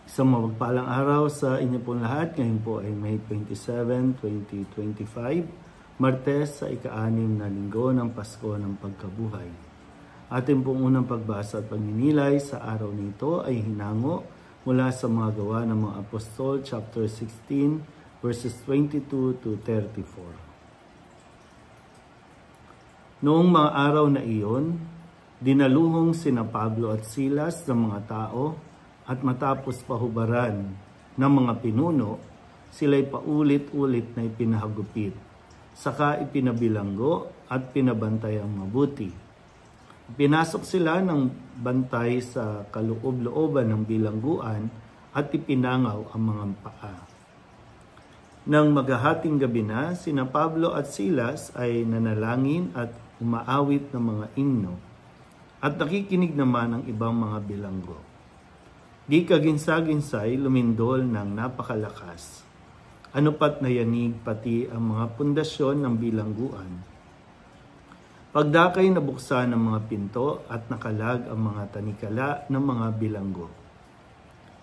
Isang mapagpalang araw sa inyo pong lahat. Ngayon po ay May 27, 2025, Martes sa ika-6 na linggo ng Pasko ng Pagkabuhay. Ating pong unang pagbasa at pagninilay sa araw nito ay hinango mula sa mga gawa ng mga Apostol, chapter 16, verses 22 to 34. Noong mga araw na iyon, dinaluhong sina Pablo at Silas ng mga tao at matapos pahubaran ng mga pinuno, sila'y paulit-ulit na ipinahagupit, saka ipinabilanggo at pinabantayang mabuti. Pinasok sila ng bantay sa kaloob-looban ng bilangguan at ipinangaw ang mga paa. Nang maghahating gabi na, sina Pablo at Silas ay nanalangin at umaawit ng mga himno at nakikinig naman ang ibang mga bilanggo. Di kaginsa-ginsay lumindol ng napakalakas. Ano pat nayanig pati ang mga pundasyon ng bilangguan. Pagdakay nabuksan ang mga pinto at nakalag ang mga tanikala ng mga bilanggo.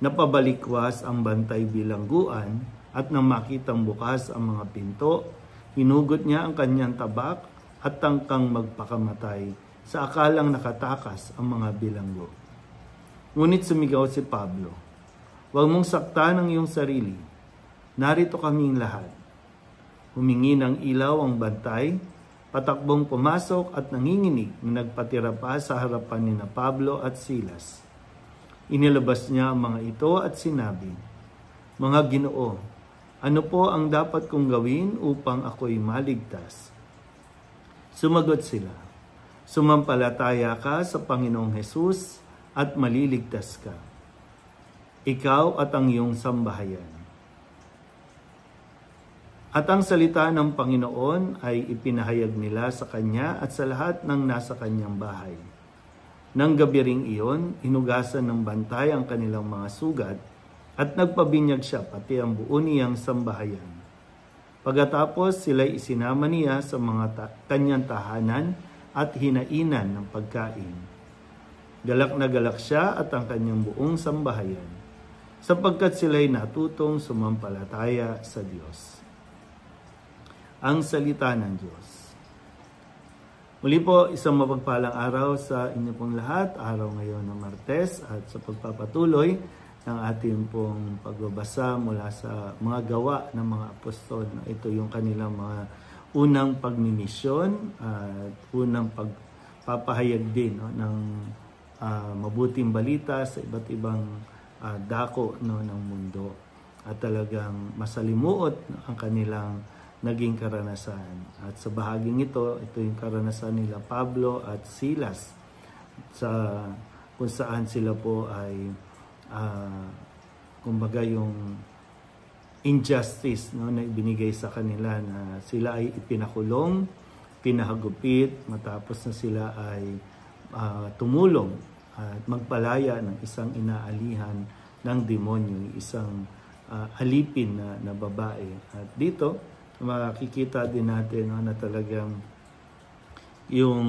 Napabalikwas ang bantay bilangguan at nang makitang bukas ang mga pinto, hinugot niya ang kanyang tabak at tangkang magpakamatay sa akalang nakatakas ang mga bilanggo. Ngunit sumigaw si Pablo, "Huwag mong saktan ang iyong sarili. Narito kaming lahat." Humingi ng ilaw ang bantay, patakbong pumasok at nanginginig na nagpatira pa sa harapan ni Pablo at Silas. Inilabas niya ang mga ito at sinabi, "Mga Ginoo, ano po ang dapat kong gawin upang ako'y maligtas?" Sumagot sila, "Sumampalataya ka sa Panginoong Hesus at maliligtas ka, ikaw at ang iyong sambahayan." At ang salita ng Panginoon ay ipinahayag nila sa kanya at sa lahat ng nasa kanyang bahay. Nang gabi ring iyon, hinugasan ng bantay ang kanilang mga sugat at nagpabinyag siya pati ang buo niyang sambahayan. Pagkatapos sila'y isinama niya sa mga kanyang tahanan at hinainan ng pagkain. Galak na galak siya at ang kanyang buong sambahayan, sapagkat sila'y natutong sumampalataya sa Diyos. Ang salita ng Diyos. Muli po, isang mapagpalang araw sa inyo pong lahat, araw ngayon ng Martes, at sa pagpapatuloy ng ating pong pagbabasa mula sa mga gawa ng mga apostol. Ito yung kanilang mga unang pagmimisyon at unang pagpapahayag din ng mabuting balita sa iba't ibang dako ng mundo. At talagang masalimuot ang kanilang naging karanasan. At sa bahaging ito yung karanasan nila Pablo at Silas kung saan sila po ay kumbaga yung injustice na ibinigay sa kanila na sila ay ipinakulong, pinahagupit, matapos na sila ay tumulong at magpalaya ng isang inaalihan ng demonyo, isang alipin na babae. At dito, makikita din natin na talagang yung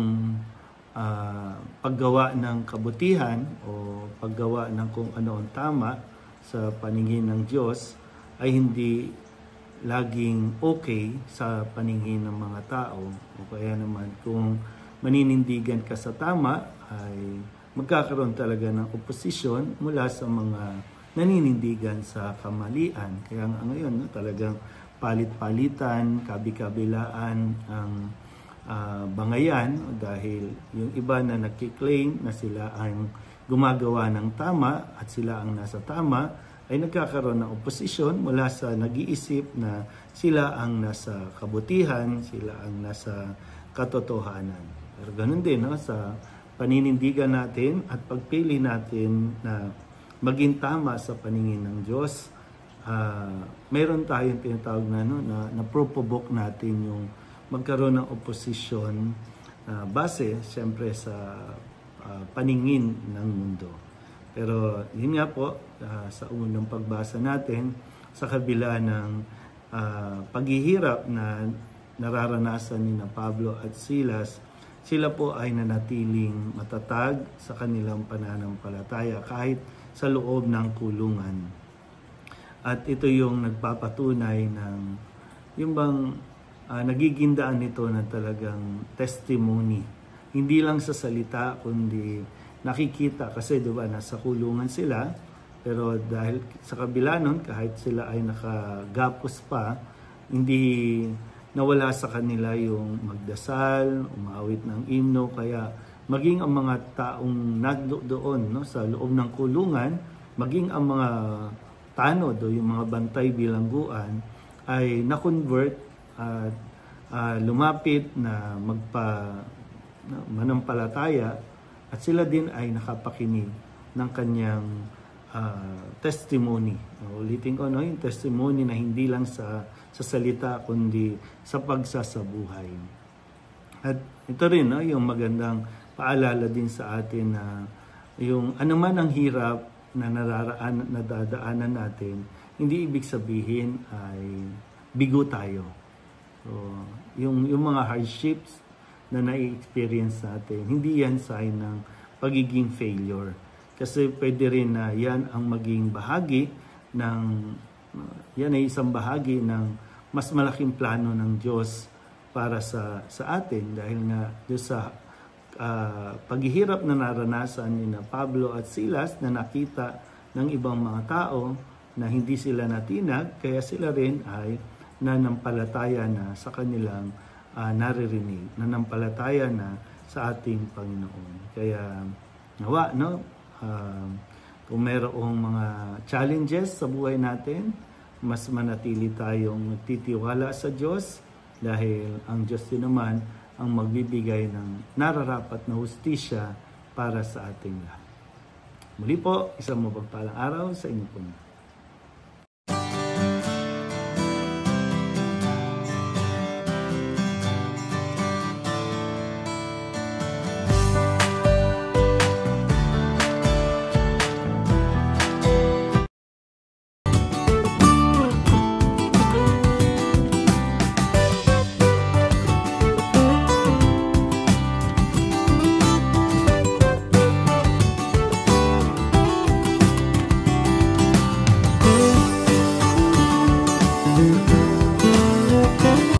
paggawa ng kabutihan o paggawa ng kung ano ang tama sa paningin ng Diyos ay hindi laging okay sa paningin ng mga tao. O kaya naman kung maninindigan ka sa tama ay magkakaroon talaga ng oposisyon mula sa mga naninindigan sa kamalian. Kaya ngayon talagang palit-palitan, kabi-kabilaan ang bangayan dahil yung iba na nagkiklaim na sila ang gumagawa ng tama at sila ang nasa tama ay nagkakaroon ng oposisyon mula sa nag-iisip na sila ang nasa kabutihan, sila ang nasa katotohanan. Pero ganun din sa paninindigan natin at pagpili natin na maging tama sa paningin ng Diyos, mayroon tayong tinatawag na propobok natin yung magkaroon ng oposisyon base siyempre sa paningin ng mundo. Pero yun nga po, sa unang pagbasa natin, sa kabila ng paghihirap na nararanasan ni Pablo at Silas, sila po ay nanatiling matatag sa kanilang pananampalataya kahit sa loob ng kulungan. At ito yung nagpapatunay ng yung bang nagiging daan nito na talagang testimony. Hindi lang sa salita, kundi nakikita kasi diba nasa kulungan sila, pero dahil sa kabila nun, kahit sila ay nakagapos pa, hindi nawala sa kanila yung magdasal, umawit ng himno, kaya maging ang mga taong doon no, sa loob ng kulungan, maging ang mga tanod o yung mga bantay bilangguan ay na-convert at lumapit na manampalataya at sila din ay nakapakinig ng kanyang testimony. Ulitin ko, no, yung testimony na hindi lang sa salita kundi sa pagsasabuhay. At ito rin, no, yung magandang paalala din sa atin na yung anuman ang hirap na nadadaanan natin, hindi ibig sabihin ay bigo tayo. So, yung mga hardships na na-experience natin, hindi yan sign ng pagiging failure. Kasi pwede rin na yan ang maging bahagi ng, yan ay isang bahagi ng mas malaking plano ng Diyos para sa atin. Dahil nga Diyos sa paghihirap na naranasan ni na Pablo at Silas na nakita ng ibang mga tao na hindi sila natinag, kaya sila rin ay nanampalataya na sa kanilang naririnig, nanampalataya na sa ating Panginoon. Kaya nawa, no, kung mayroong mga challenges sa buhay natin, mas manatili tayong nagtitiwala sa Diyos dahil ang Diyos din naman ang magbibigay ng nararapat na hustisya para sa ating lahat. Muli po, isang mapagpalang araw sa inyo po. Mm-hmm.